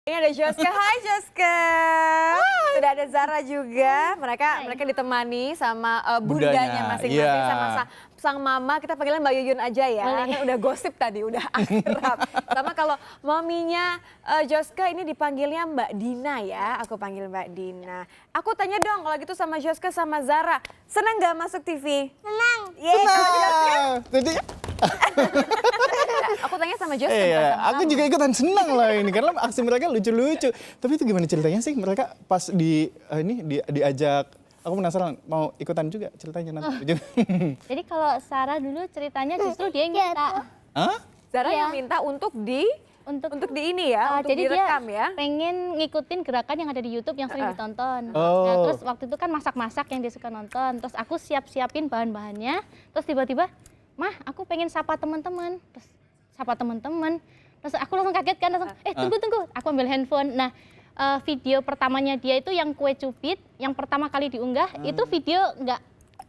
Ini ada Joska. Hai Joska. Sudah ada Zara juga. Mereka ditemani sama bundanya masing-masing sama sang mama. Kita panggilan Mbak Yuyun aja ya. Kan udah gosip tadi, udah akrab. Sama kalau maminya Joska ini dipanggilnya Mbak Dina ya. Aku panggil Mbak Dina. Aku tanya dong kalau gitu sama Joska sama Zara. Senang gak masuk TV? Senang. Jadi aku tanya sama Joska. aku juga ikutan senang lah ini karena aksi mereka lucu-lucu. Tapi itu gimana ceritanya sih mereka pas diajak? Aku penasaran mau ikutan juga ceritanya nanti. Jadi kalau Sarah dulu ceritanya justru dia yang minta. Zara yang minta untuk di ini ya, untuk jadi direkam dia ya. pengen ngikutin gerakan yang ada di YouTube yang sering ditonton. Oh. Nah, terus waktu itu kan masak-masak yang dia suka nonton. Terus aku siap-siapin bahan-bahannya. Terus tiba-tiba, "Mah, aku pengen sapa teman-teman." Terus sapa teman-teman. Terus aku langsung kaget kan, langsung, tunggu. Aku ambil handphone. Nah, video pertamanya dia itu yang kue cubit, yang pertama kali diunggah, itu video nggak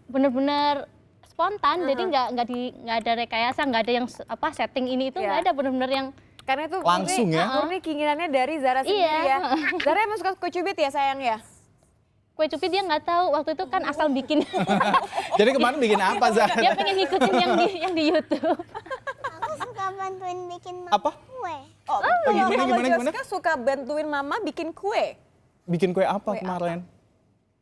bener-bener spontan, jadi nggak ada rekayasa, nggak ada yang setting ini itu nggak ada, bener-bener yang karena itu langsung murni keinginannya dari Zara sendiri ya. Zara emang suka kue cubit ya sayang ya? Kue cubit dia nggak tahu, waktu itu kan asal bikin. Jadi kemarin bikin apa Zara? Dia pengen ngikutin yang di YouTube. Aku suka bantuin bikin Apa? kue. Kalau Joska suka bantuin mama bikin kue. Bikin kue apa kemarin?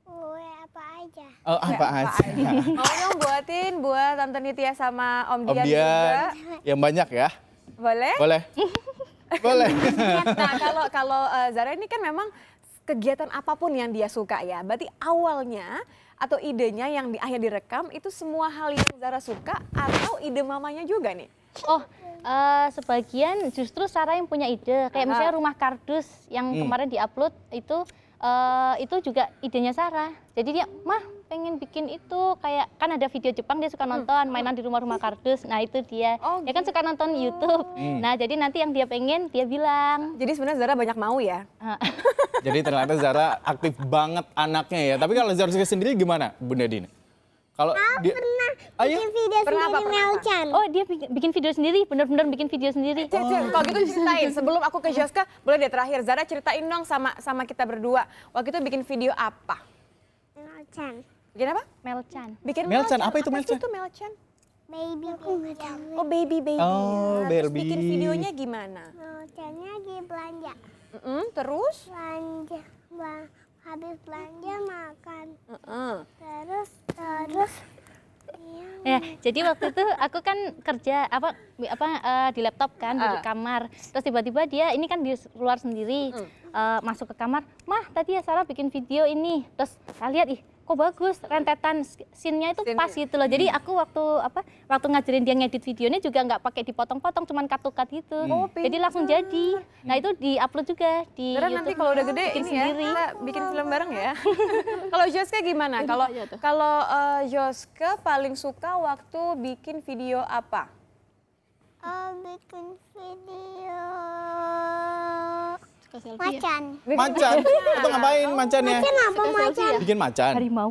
Kue apa aja. Oh, apa aja? Mau dong buatin buat Tante Nitya sama Om Dian juga. Dian, yang banyak ya? Boleh? Boleh. Boleh. Nah kalau Zara ini kan memang kegiatan apapun yang dia suka ya. Berarti awalnya atau idenya yang akhir direkam itu semua hal yang Zara suka atau ide mamanya juga nih? Oh, sebagian justru Sarah yang punya ide. Kayak misalnya rumah kardus yang kemarin diupload itu juga idenya Sarah. Jadi dia, "Mah, pengen bikin itu kayak kan ada video Jepang dia suka nonton mainan di rumah-rumah kardus." Nah, itu dia. Dia kan suka nonton YouTube. Nah, jadi nanti yang dia pengen dia bilang. Jadi sebenarnya Zara banyak mau ya? Jadi ternyata Zara aktif banget anaknya ya. Tapi kalau Zara sendiri gimana, Bunda Dina? Kalau dia Bikin video sendiri Melchan. Oh, dia bikin video sendiri, benar-benar bikin video sendiri. Kalau gitu ceritain, sebelum aku ke Joska, boleh deh terakhir Zara ceritain dong sama kita berdua. Waktu itu bikin video apa? Melchan. Bikin apa? Melchan. Bikin Melchan, apa itu Melchan? Apa itu Melchan? Baby. Oh baby. Oh, Terus Barbie. bikin videonya gimana? Melchannya lagi belanja. Terus? Belanja. Habis belanja makan. Terus Ya, jadi waktu itu aku kan kerja di laptop kan di kamar. Terus tiba-tiba dia ini kan di luar sendiri masuk ke kamar. "Mah, tadi ya Sarah bikin video ini." Terus saya lihat, ih kok bagus, rentetan scene-nya itu pas gitu loh. Jadi aku waktu ngajarin dia ngedit videonya juga nggak pakai dipotong-potong, cuman cut-to-cut gitu. Jadi langsung jadi. Nah, itu di-upload juga di Karena YouTube. nanti kalau udah gede bikin ini sendiri. ya, kita bikin film bareng ya. Kalau Joska gimana? Kalau Joska paling suka waktu bikin video apa? bikin video Macan. macan. Itu ngapain macannya? Macan apa macan? Bikin macan? Harimau.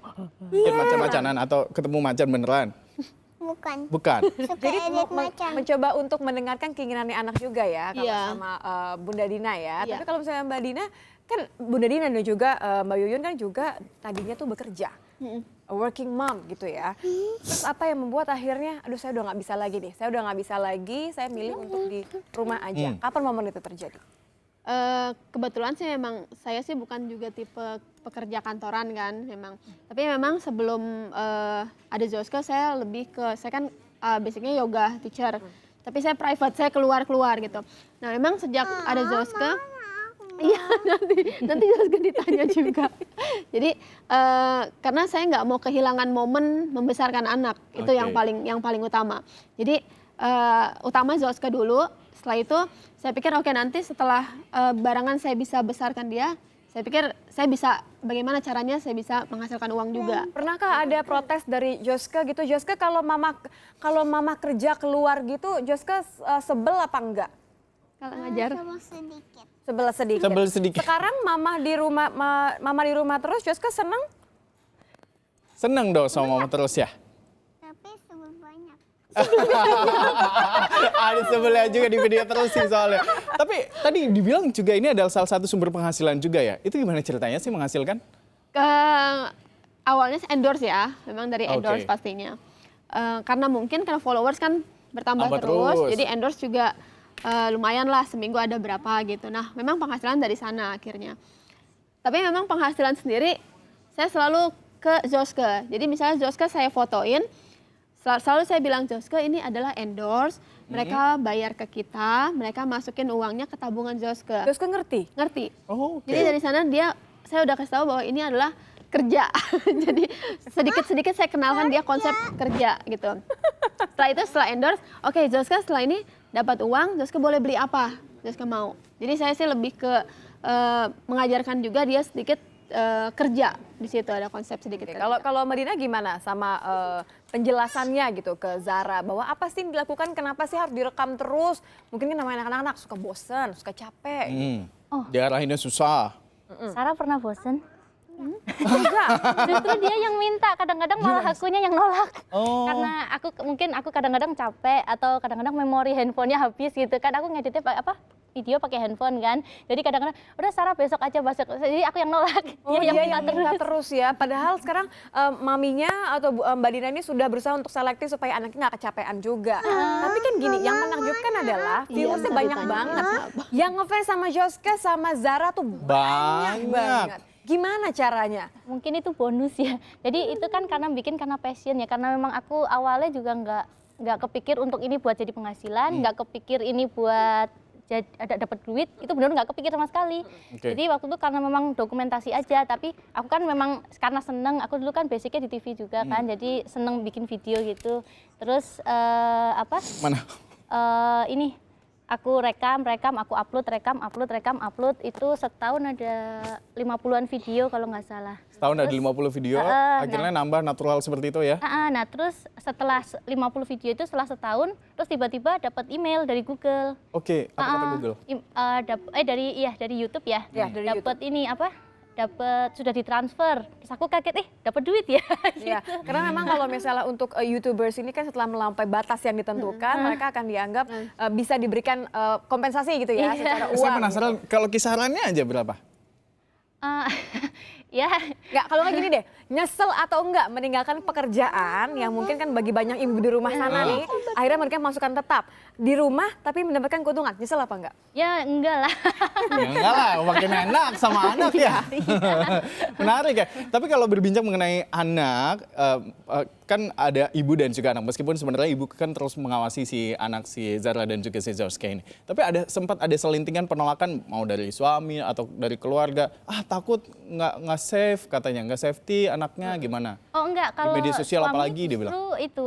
Bikin macan-macanan atau ketemu macan beneran? Bukan. Bukan. Suka Jadi edit macan. mencoba untuk mendengarkan keinginannya anak juga ya, kalau sama Bunda Dina ya. Tapi kalau misalnya Mbak Dina, kan Bunda Dina dan juga Mbak Yuyun kan juga tadinya tuh bekerja. A working mom gitu ya. Terus apa yang membuat akhirnya, aduh saya udah nggak bisa lagi nih, saya udah nggak bisa lagi, saya milih untuk di rumah aja. Kapan momen itu terjadi? Kebetulan sih memang saya sih bukan juga tipe pekerja kantoran kan memang. Tapi memang sebelum ada Joska saya kan basicnya yoga teacher. Tapi saya private, saya keluar gitu. Nah memang sejak ada Joska, iya nanti Joska ditanya juga. Jadi karena saya nggak mau kehilangan momen membesarkan anak, itu yang paling utama. Jadi utama Joska dulu. Setelah itu saya pikir oke, nanti setelah barangan saya bisa besarkan dia, saya pikir saya bisa bagaimana caranya saya bisa menghasilkan uang juga. Pernahkah ada protes dari Joska gitu? Joska kalau mama kerja keluar gitu, Joska sebel apa enggak? Kalau ngajar. Sedikit. Sebel sedikit. Sekarang mama di rumah terus, Joska seneng? Seneng dong sama mama terus ya? Tapi sebel banyak. Ada sebelnya juga di media terus sih soalnya. Tapi tadi dibilang juga ini adalah salah satu sumber penghasilan juga ya. Itu gimana ceritanya sih menghasilkan? Awalnya endorse ya, memang dari endorse Oke. pastinya. Karena mungkin karena followers kan bertambah Tambah terus, terus. jadi endorse juga lumayan lah, seminggu ada berapa gitu. Nah, memang penghasilan dari sana akhirnya. Tapi memang penghasilan sendiri saya selalu ke Joske. Jadi misalnya Joske saya fotoin, selalu saya bilang Joske ini adalah endorse, mereka bayar ke kita, mereka masukin uangnya ke tabungan Joske. Joske ngerti? Ngerti? Oh, oke. Jadi dari sana saya udah kasih tahu bahwa ini adalah kerja. Jadi sedikit-sedikit saya kenalkan dia konsep kerja gitu. Setelah itu, setelah endorse, oke Joske setelah ini dapat uang, Joske boleh beli apa? Joske mau. Jadi saya sih lebih ke mengajarkan juga dia sedikit kerja. Di situ ada konsep sedikit Oke, kerja. kalau Mbak Dina gimana sama penjelasannya gitu ke Zara bahwa apa sih yang dilakukan, kenapa sih harus direkam terus? Mungkin kan namanya anak-anak suka bosen, suka capek. Diarahinnya susah. Sarah pernah bosen? Enggak. Justru dia yang minta, kadang-kadang malah akunya yang nolak. Oh. Karena mungkin aku kadang-kadang capek atau kadang-kadang memori handphonenya habis gitu kan. Aku ngeditnya video pakai handphone kan. Jadi kadang-kadang udah Sarah besok aja besok. Jadi aku yang nolak. Oh, dia dia yang minta terus ya. Padahal sekarang maminya atau Mbak Dina ini sudah berusaha untuk selektif supaya anaknya nggak kecapean juga. Tapi kan gini, yang menakjubkan adalah viewersnya bisa banyak ditanya. banget. Yang ngefans sama Joske sama Zara tuh banyak Banyak. banget. Gimana caranya? Mungkin itu bonus ya. Jadi itu kan karena passion ya. Karena memang aku awalnya juga nggak kepikir untuk ini buat jadi penghasilan, nggak kepikir ini buat dapat duit, itu benar nggak kepikir sama sekali. Oke. Jadi waktu itu karena memang dokumentasi aja, tapi aku kan memang karena seneng, aku dulu kan basicnya di TV juga kan, jadi seneng bikin video gitu. Terus Mana? ini aku rekam, aku upload, itu setahun ada 50-an video kalau nggak salah. Setahun ada 50 video, akhirnya nambah natural seperti itu ya? Nah terus setelah 50 video itu setelah setahun, terus tiba-tiba dapat email dari Google. Oke, apa kata Google? Dari YouTube ya. Ya, dari dapat ini dapat sudah ditransfer. Terus aku kaget, dapat duit ya. Iya, karena memang kalau misalnya untuk YouTubers ini kan setelah melampaui batas yang ditentukan, mereka akan dianggap bisa diberikan kompensasi gitu ya secara uang. Saya penasaran, kalau kisarannya aja berapa? Ya, Nggak, kalau nggak gini deh, nyesel atau enggak meninggalkan pekerjaan yang mungkin kan bagi banyak ibu di rumah sana nih, akhirnya mereka masukkan tetap di rumah tapi mendapatkan keuntungan, nyesel apa enggak? ya enggak lah. Ya enggak lah, makin enak sama anak ya. Menarik ya. Tapi kalau berbincang mengenai anak, kan ada ibu dan juga anak. Meskipun sebenarnya ibu kan terus mengawasi si anak si Zara dan juga si Joske ini. Tapi sempat ada selintingan penolakan mau dari suami atau dari keluarga. Takut nggak safe katanya, nggak safety anaknya gimana? Oh enggak, kalau media sosial suami apalagi dia bilang. justru itu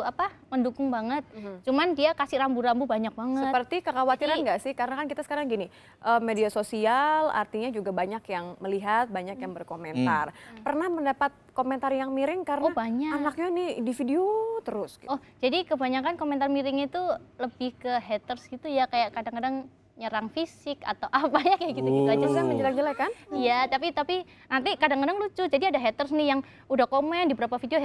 mendukung banget. Cuman dia kasih rambu-rambu banyak banget. Seperti kekhawatiran nggak sih? Karena kan kita sekarang gini, media sosial artinya juga banyak yang melihat, banyak yang berkomentar. Pernah mendapat komentar yang miring karena Oh, banyak. anaknya nih di video terus gitu. Oh, jadi kebanyakan komentar miring itu lebih ke haters gitu ya, kayak kadang-kadang nyerang fisik atau apa ya kayak gitu-gitu aja. Terus kan menjelek-jelek kan? Iya, tapi nanti kadang-kadang lucu. Jadi ada haters nih yang udah komen di beberapa video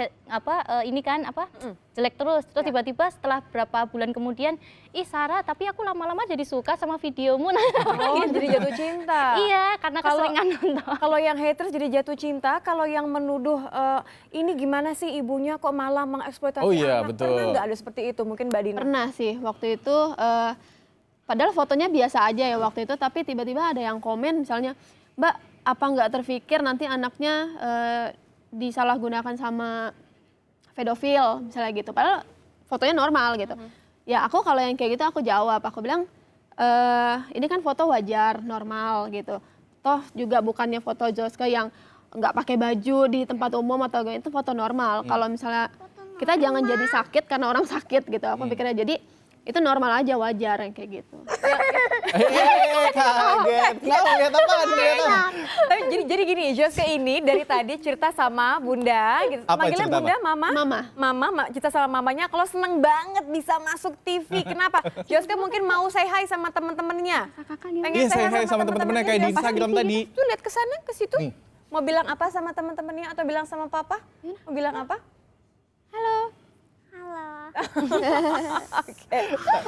jelek terus. Terus tiba-tiba setelah berapa bulan kemudian, "Ih Sarah, tapi aku lama-lama jadi suka sama videomu." Oh, jadi jatuh cinta. Iya, karena keseringan nonton. Kalau yang haters jadi jatuh cinta, kalau yang menuduh ini gimana sih ibunya kok malah mengeksploitasi Oh iya, anak, betul. pernah nggak ada seperti itu? Mungkin Mbak Dina. Pernah sih waktu itu, padahal fotonya biasa aja ya waktu itu, tapi tiba-tiba ada yang komen misalnya, "Mbak, apa nggak terpikir nanti anaknya disalahgunakan sama pedofil," misalnya gitu. Padahal fotonya normal gitu. Ya aku kalau yang kayak gitu aku jawab, aku bilang, ini kan foto wajar, normal gitu. Toh juga bukannya foto Joske yang nggak pakai baju di tempat umum atau itu foto normal. Kalau misalnya kita jangan jadi sakit karena orang sakit gitu. Aku pikirnya jadi itu normal aja, wajar yang kayak gitu. Kaget. Kenapa lihat apaan? Lihat apa? Tapi jadi gini, Joske ini dari tadi cerita sama Bunda, gitu. Apa Manggilnya cerita Bunda, Mama? Mama. Cerita sama mamanya kalau seneng banget bisa masuk TV. Kenapa? Joske mungkin mau say hi sama temen-temennya. Iya, say hi sama temen-temennya kayak di Joske. Instagram tadi. Tuh lihat ke sana, ke situ. Nih. Mau bilang apa sama temen-temennya atau bilang sama papa? Mau bilang apa? Halo. Halo.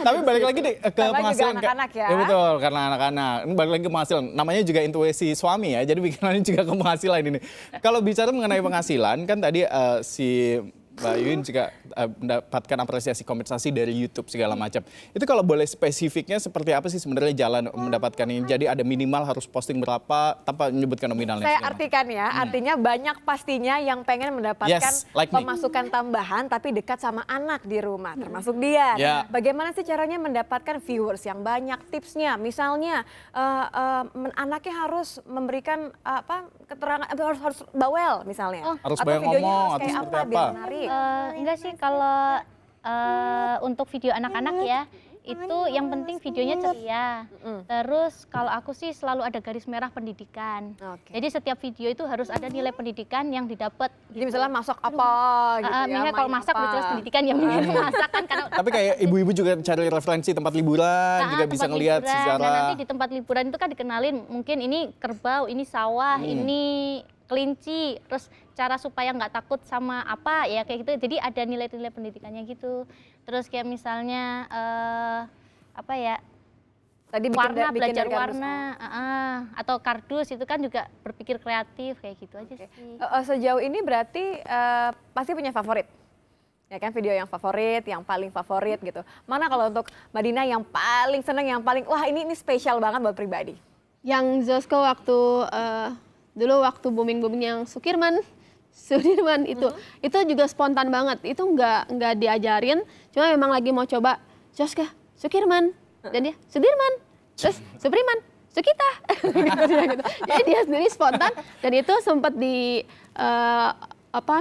Tapi balik lagi deh ke Namanya juga penghasilan. anak-anak ya. Ya betul, karena anak-anak. Ini balik lagi ke penghasilan. Namanya juga intuisi suami ya, jadi bikinannya juga ke penghasilan ini. Kalau bicara mengenai penghasilan, kan tadi si Mbak Yuyun juga mendapatkan apresiasi kompensasi dari YouTube segala macam. Itu kalau boleh spesifiknya seperti apa sih sebenarnya jalan mendapatkan ini? Jadi ada minimal harus posting berapa tanpa menyebutkan nominalnya. Saya segala macam. artikan ya, artinya banyak pastinya yang pengen mendapatkan Yes, like me. pemasukan tambahan tapi dekat sama anak di rumah, termasuk dia. Ya. Bagaimana sih caranya mendapatkan viewers yang banyak? Tipsnya, misalnya anaknya harus memberikan keterangan, harus bawel misalnya. Harus atau banyak videonya ngomong, harus atau kayak seperti apa biar apa? menarik. Enggak sih, kalau untuk video anak-anak ya, itu yang penting videonya ceria. Terus kalau aku sih selalu ada garis merah pendidikan. Oke. Jadi setiap video itu harus ada nilai pendidikan yang didapat. Jadi misalnya masak apa gitu ya. Misalnya kalau main masak apa. udah jelas pendidikan ya, mending masak kan karena Tapi kayak ibu-ibu juga cari referensi tempat liburan, juga bisa tempat ngelihat liburan. secara... Nah, nanti di tempat liburan itu kan dikenalin mungkin ini kerbau, ini sawah, ini kelinci, terus cara supaya nggak takut sama apa ya kayak gitu. Jadi ada nilai-nilai pendidikannya gitu. Terus kayak misalnya apa ya, Tadi warna, bikin belajar dari kardus. warna, atau kardus itu kan juga berpikir kreatif kayak gitu aja sih. Sejauh ini berarti pasti punya favorit, ya kan, video yang favorit, yang paling favorit gitu. Mana kalau untuk Mbak Dina yang paling seneng, yang paling wah ini spesial banget buat pribadi? Yang Zosko waktu dulu waktu booming yang Sudirman itu juga spontan banget. Itu nggak diajarin, cuma memang lagi mau coba Zoska Sudirman dan dia Sudirman terus Supriman Sukita gitu. Jadi dia sendiri spontan dan itu sempat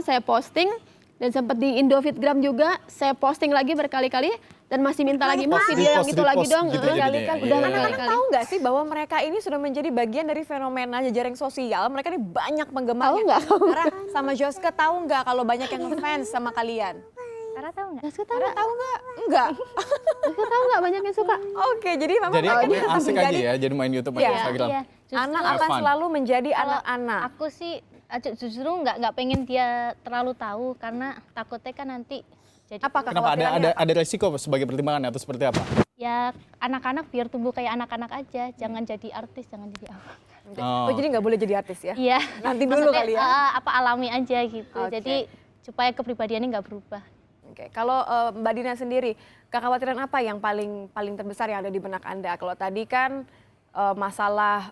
saya posting dan sempat di Indofitgram juga saya posting lagi berkali-kali dan masih minta lagi mau video yang itu lagi dong. gitu jadinya. Udah Iya. berkali-kali. Tahu nggak sih bahwa mereka ini sudah menjadi bagian dari fenomena jejaring sosial? Mereka ini banyak penggemarnya. Tahu nggak? Sarah sama Joska tahu nggak kalau banyak yang ngefans sama kalian? Sarah tahu nggak? Zoska tahu Sarah nggak? tahu nggak? Enggak. Zoska tahu nggak banyak yang suka? Oke, jadi memang Jadi mereka ini pokoknya tetap asik aja menjadi ya, jadi main YouTube, main Iya, Instagram. Justru anak Have akan fun. selalu menjadi kalau anak-anak. aku sih justru nggak pengen dia terlalu tahu karena takutnya kan nanti jadi Apa Kenapa kekhawatirannya? ada resiko sebagai pertimbangan atau seperti apa? ya anak-anak biar tumbuh kayak anak-anak aja, jangan jadi artis, jangan jadi apa. Oh, jadi nggak boleh jadi artis ya? Iya. Nanti dulu Maksudnya, kali ya. apa alami aja gitu. Oke. Jadi supaya kepribadiannya nggak berubah. Oke, kalau Mbak Dina sendiri, kekhawatiran apa yang paling terbesar yang ada di benak Anda? Kalau tadi kan masalah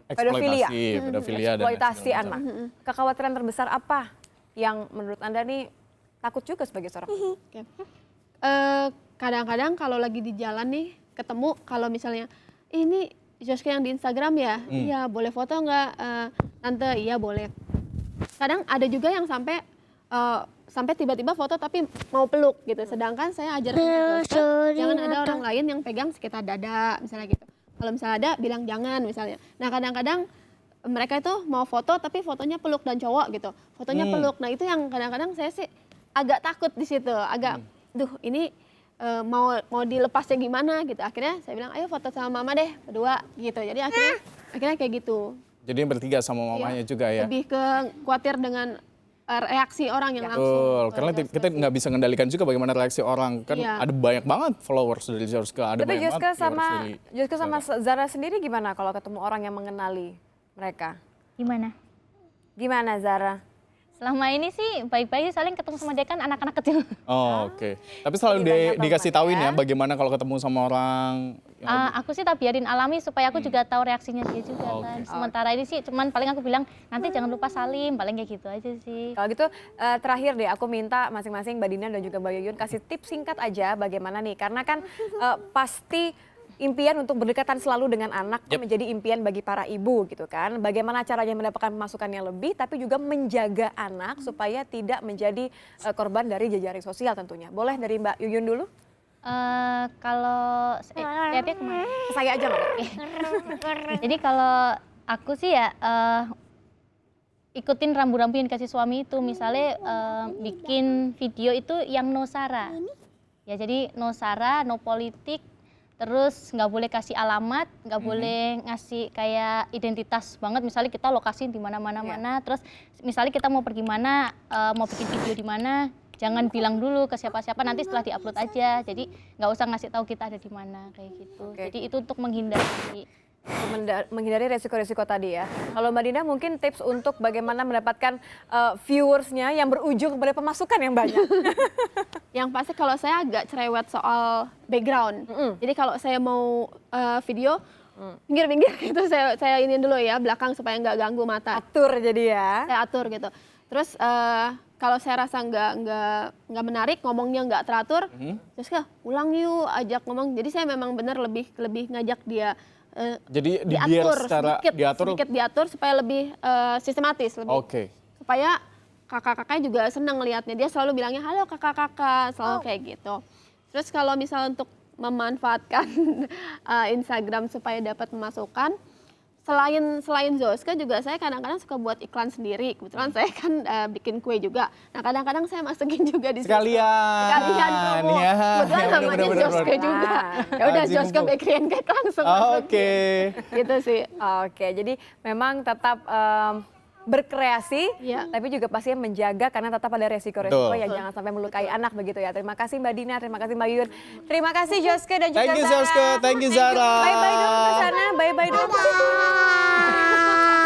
pedofilia, pedofilia dan eksploitasi segala anak. Kekhawatiran terbesar apa yang menurut Anda nih takut juga sebagai seorang ibu? Oke. Kadang-kadang kalau lagi di jalan nih ketemu kalau misalnya ini Zoska yang di Instagram ya, iya boleh foto nggak, tante? Iya boleh. Kadang ada juga yang sampai tiba-tiba foto tapi mau peluk gitu. Sedangkan saya ajarkan ke Zoska, jangan ada orang lain yang pegang sekitar dada misalnya gitu. Kalau misalnya ada bilang jangan misalnya. Nah kadang-kadang mereka itu mau foto tapi fotonya peluk dan cowok gitu. Fotonya peluk. Nah itu yang kadang-kadang saya sih agak takut di situ, agak ini mau dilepasnya gimana gitu. Akhirnya saya bilang ayo foto sama mama deh berdua gitu. Jadi akhirnya kayak gitu. Jadi yang bertiga sama mamanya juga ya. Lebih ke khawatir dengan reaksi orang yang langsung. Betul, ke karena Zoska kita sih. nggak bisa mengendalikan juga bagaimana reaksi orang. Kan Iya. ada banyak banget followers dari Zoska, ada Tapi banyak Joska banget viewers sama dari Zara sendiri gimana kalau ketemu orang yang mengenali mereka? Gimana? Gimana Zara? Selama ini sih baik-baik, saling ketemu sama dia kan anak-anak kecil. Oh, oke. Tapi selalu Jadi banyak dikasih teman tauin ya. ya bagaimana kalau ketemu sama orang. Aku sih tak biarin alami supaya aku juga tahu reaksinya dia juga Oke. kan. Sementara ini sih cuman paling aku bilang nanti jangan lupa salim, paling kayak gitu aja sih. Kalau gitu terakhir deh aku minta masing-masing Mbak Dina dan juga Mbak Yuyun kasih tips singkat aja bagaimana nih. Karena kan pasti impian untuk berdekatan selalu dengan anak itu menjadi impian bagi para ibu gitu kan. Bagaimana caranya mendapatkan pemasukan yang lebih tapi juga menjaga anak supaya tidak menjadi korban dari jejaring sosial tentunya. Boleh dari Mbak Yuyun dulu? Kalau lihatnya kemana? Saya aja nggak apa-apa. Jadi kalau aku sih ya ikutin rambu-rambu yang dikasih suami itu. Misalnya bikin video itu yang no sara. Ya jadi no sara, no politik. Terus nggak boleh kasih alamat, nggak boleh ngasih kayak identitas banget. Misalnya kita lokasi di mana-mana. Terus misalnya kita mau pergi mana, mau bikin video di mana, jangan bilang dulu ke siapa-siapa, nanti setelah diupload aja. Jadi nggak usah ngasih tahu kita ada di mana kayak gitu. Oke. Jadi itu untuk menghindari. Menghindari resiko-resiko tadi ya. Kalau Mbak Dina mungkin tips untuk bagaimana mendapatkan viewersnya yang berujung kepada pemasukan yang banyak. Yang pasti kalau saya agak cerewet soal background. Jadi kalau saya mau video pinggir-pinggir gitu saya ini dulu ya belakang supaya nggak ganggu mata. Atur jadi ya. Saya atur gitu. Terus kalau saya rasa nggak menarik, ngomongnya nggak teratur, terus ulang yuk, ajak ngomong. Jadi saya memang benar lebih ngajak dia Jadi diatur secara sedikit diatur supaya lebih sistematis, lebih supaya kakak-kakaknya juga senang ngelihatnya. Dia selalu bilangnya halo kakak-kakak, selalu kayak gitu. Terus kalau misal untuk memanfaatkan Instagram supaya dapat pemasukan, selain Zoska juga saya kadang-kadang suka buat iklan sendiri. Kebetulan saya kan bikin kue juga. Nah kadang-kadang saya masukin juga di sekalian promo. Ya. Kebetulan namanya Zoska juga. Ya udah Zoska Bakery and Cake langsung masukin. Gitu sih. Oke, jadi memang tetap berkreasi, tapi juga pastinya menjaga karena tetap ada resiko-resiko yang jangan sampai melukai anak begitu ya. Terima kasih Mbak Dina, terima kasih Mbak Yuyun, terima kasih Zoska dan juga Zara. Thank you Zoska, thank you Zara. Bye-bye dong ke sana, bye-bye dong.